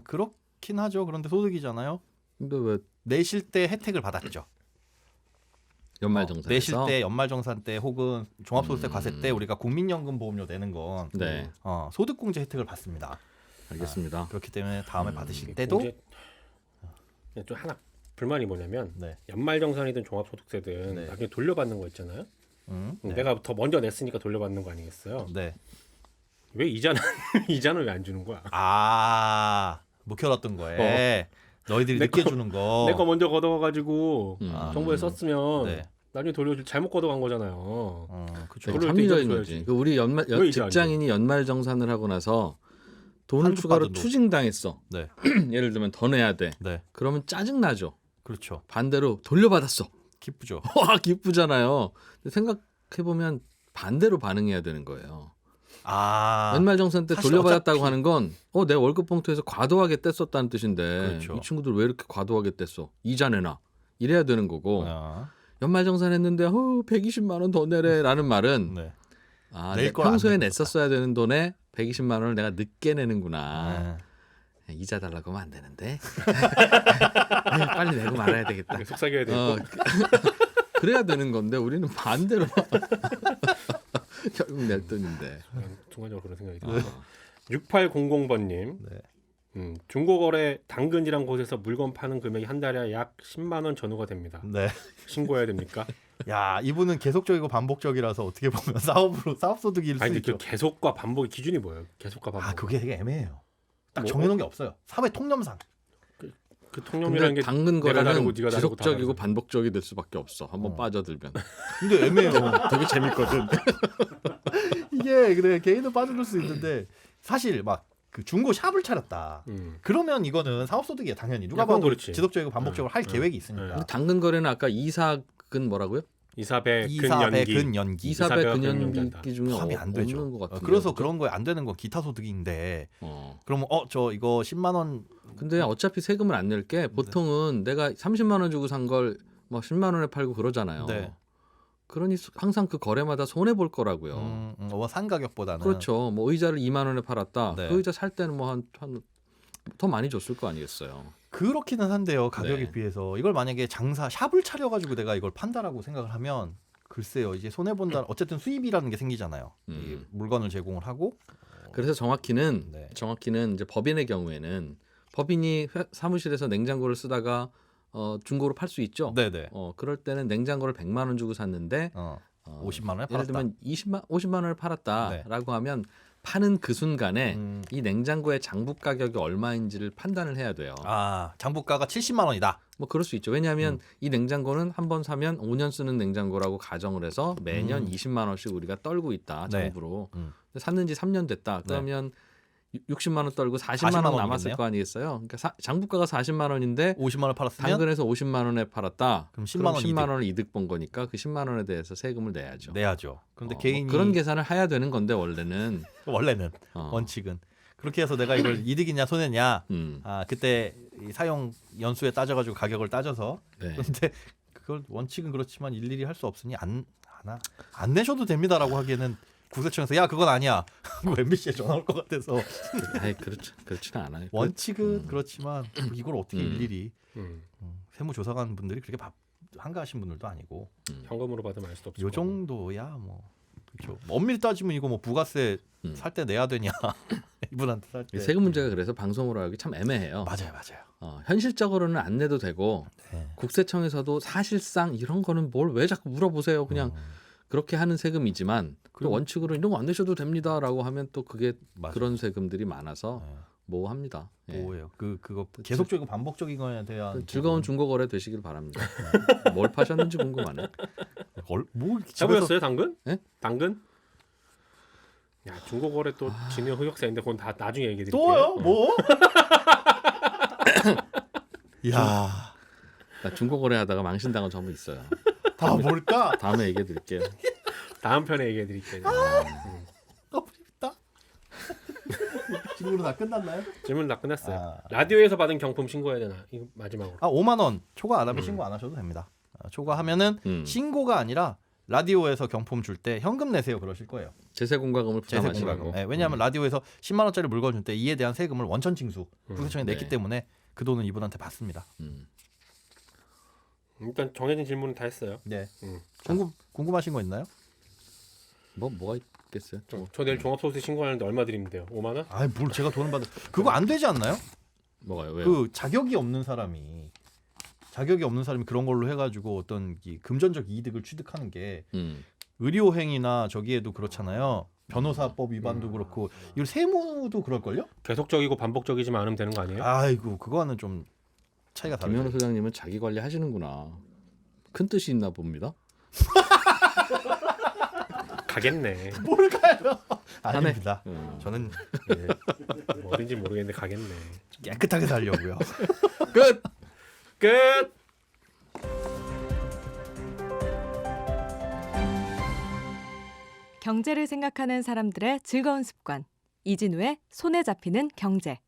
그렇긴 하죠. 그런데 소득이잖아요. 근데 왜 내실 때 혜택을 받았죠. 연말정산에서? 내실 때 연말정산 때 혹은 종합소득세 과세 때 우리가 국민연금 보험료 내는 건 네. 소득공제 혜택을 받습니다. 알겠습니다. 그렇기 때문에 다음에 받으실 때도 좀 하나 불만이 뭐냐면 네. 연말정산이든 종합소득세든 네. 나중에 돌려받는 거 있잖아요. 네. 내가 더 먼저 냈으니까 돌려받는 거 아니겠어요? 네. 왜 이자는 이자는 왜 안 주는 거야? 묵혀놨던 거에 너희들이 내 늦게 거- 주는 거. 내 거 먼저 걷어가지고 정부에 썼으면 네. 나중에 돌려줄 잘못 걷어간 거잖아요. 그렇죠. 되게 그럴 때 합리적인 이자 거지. 줘야지. 그 우리 왜 이자 안 직장인이 연말정산을 하고 나서 돈을 한두 추가로 받은 돈. 투징당했어. 네. 예를 들면 더 내야 돼. 네. 그러면 짜증 나죠. 그렇죠. 반대로 돌려받았어. 기쁘죠. 와 기쁘잖아요. 근데 생각해 보면 반대로 반응해야 되는 거예요. 연말정산 때 사실 돌려받았다고 어차피- 하는 건 내 월급 봉투에서 과도하게 뗐었다는 뜻인데 그렇죠. 이 친구들 왜 이렇게 과도하게 뗐어? 이자 내놔. 이래야 되는 거고 아, 연말정산 했는데 120만 원 더 내래라는 말은 네. 내 낼 걸안 평소에 냈구나. 냈었어야 되는 돈에 120만 원을 내가 늦게 내는구나. 네. 이자 달라고 하면 안 되는데 빨리 내고 말아야 되겠다. 속삭여야 되고 그래야 되는 건데 우리는 반대로 결국 낼 돈인데. 순간적으로 그런 생각이 들어요. 6800번님 네. 중고거래 당근이란 곳에서 물건 파는 금액이 한 달에 약 10만 원 전후가 됩니다. 네. 신고해야 됩니까? 야, 이분은 계속적이고 반복적이라서 어떻게 보면 사업 소득일 수 아니 있죠. 그 계속과 반복의 기준이 뭐예요? 계속과 반복. 그게 되게 애매해요. 딱 뭐, 정해놓은 게 없어요. 사회 통념상. 그 통념이라는 근데 게 당근 내가 다르고 거래는 네가 다르고 다 지속적이고 다르잖아. 반복적이 될 수밖에 없어. 한번 빠져들면. 근데 애매해요. 되게 재밌거든. 이게 그래 개인은 빠져들 수 있는데 사실 막 그 중고 샵을 차렸다. 그러면 이거는 사업 소득이야 당연히. 누가 약간 봐도 그렇지. 지속적이고 반복적으로 할 계획이 있으니까. 근데 당근 거래는 아까 이사근 뭐라고요? 이사배 이사배 근연기. 근연기. 이사배 이사배가 근연기 중에 포함이 안 되죠. 없는 것 같은데. 그래서 그런 거에 안 되는 건 기타 소득인데. 그러면 저 이거 10만 원. 근데 어차피 세금을 안 낼게 보통은 내가 30만 원 주고 산 걸 뭐 10만 원에 팔고 그러잖아요. 네. 그러니 항상 그 거래마다 손해 볼 거라고요. 산 가격보다는. 그렇죠. 뭐 의자를 2만 원에 팔았다. 네. 그 의자 살 때는 뭐 한 더 많이 줬을 거 아니겠어요. 그렇기는 한데요. 가격에 네. 비해서 이걸 만약에 샵을 차려가지고 내가 이걸 판다라고 생각을 하면 글쎄요. 이제 손해 본다. 어쨌든 수입이라는 게 생기잖아요. 이 물건을 제공을 하고. 그래서 정확히는 네. 이제 법인의 경우에는 법인이 사무실에서 냉장고를 쓰다가 중고로 팔 수 있죠. 네네. 그럴 때는 냉장고를 100만 원 주고 샀는데 50만 원에 예를 팔았다. 들면 50만 원을 팔았다라고 하면 파는 그 순간에 이 냉장고의 장부 가격이 얼마인지를 판단을 해야 돼요. 장부가가 70만 원이다. 뭐 그럴 수 있죠. 왜냐하면 이 냉장고는 한 번 사면 5년 쓰는 냉장고라고 가정을 해서 매년 20만 원씩 우리가 떨고 있다 네. 정부로. 근데 샀는지 3년 됐다. 그러면 60만 원 떨고 40만 40만 원 원이겠네요? 남았을 거 아니겠어요. 그러니까 장부가가 40만 원인데 50만 원 팔았으면 당근에서 50만 원에 팔았다. 그럼 10만 원 10만 원을 이득 본 거니까 그 10만 원에 대해서 세금을 내야죠. 내야죠. 그런데 뭐 개인이 그런 계산을 해야 되는 건데 원래는 원래는 원칙은 그렇게 해서 내가 이걸 이득이냐 손해냐 그때 이 사용 연수에 따져가지고 가격을 따져서 네. 그런데 그걸 원칙은 그렇지만 일일이 할 수 없으니 안 내셔도 됩니다라고 하기에는 국세청에서 야 그건 아니야 MBC에 전화 올 것 같아서 아이 그렇지는 않아요. 원칙은 그렇지만 이걸 어떻게 일일이 음. 세무조사관 분들이 그렇게 한가하신 분들도 아니고 현금으로 받으면 알 수도 없을 요 거고. 정도야 뭐 그렇죠. 엄밀히 따지면 이거 뭐 부가세 살 때 내야 되냐 이분한테 살 때 세금 문제가 그래서 방송으로 하기 참 애매해요. 맞아요. 현실적으로는 안 내도 되고 네. 국세청에서도 사실상 이런 거는 뭘 왜 자꾸 물어보세요. 그냥 그렇게 하는 세금이지만 또 원칙으로 이런 거 안 내셔도 됩니다라고 하면 또 그게 맞아요. 그런 세금들이 많아서 네. 모호합니다. 예. 뭐예요? 그거 계속적이고 반복적인 거에 대한 즐거운 중고 거래 되시길 바랍니다. 뭘 파셨는지 궁금하네. 뭐 집에서 해보셨어요 당근? 예? 당근? 야 중고거래 또 진행 흑역사인데 그건 다 나중에 얘기해 드릴게요. 또요? 뭐? 야, 나 중고거래 하다가 망신당한 점은 있어요. 다 뭘까? 다음에 얘기해 드릴게요. 다음 편에 얘기해 드릴게요. 너무 재밌다. 지금으로 다 끝났나요? 질문 다 끝났어요. 아. 라디오에서 받은 경품 신고해야 되나? 이거 마지막으로. 5만 원 초과 안 하면 신고 안 하셔도 됩니다. 초과하면은 신고가 아니라 라디오에서 경품 줄 때 현금 내세요 그러실 거예요. 제세공과금을 부담하시라고. 제세공과금. 네, 왜냐하면 라디오에서 10만 원짜리 물건 줄 때 이에 대한 세금을 원천징수 국세청에 냈기 네. 때문에 그 돈은 이분한테 받습니다. 일단 정해진 질문은 다 했어요. 네. 음. 궁금하신 거 있나요? 뭐가 있겠어요? 저 내일 종합소득세 신고하는데 얼마 드리면 돼요? 5만 원? 아이 뭘 제가 돈을 받을 그거 안 되지 않나요? 뭐가요? 왜요? 그 자격이 없는 사람이 그런 걸로 해가지고 어떤 이 금전적 이득을 취득하는 게 의료행위나 저기에도 그렇잖아요. 변호사법 위반도 그렇고 이거 세무도 그럴걸요? 계속적이고 반복적이지만 않으면 되는 거 아니에요? 아이고 그거는 좀 차이가 김현우 다르죠. 소장님은 자기 관리 하시는구나. 큰 뜻이 있나 봅니다. 가겠네. 뭘까요? 아닙니다. 저는 어딘지 모르겠는데 가겠네. 깨끗하게 살려고요. 끝. 끝. 경제를 생각하는 사람들의 즐거운 습관. 이진우의 손에 잡히는 경제.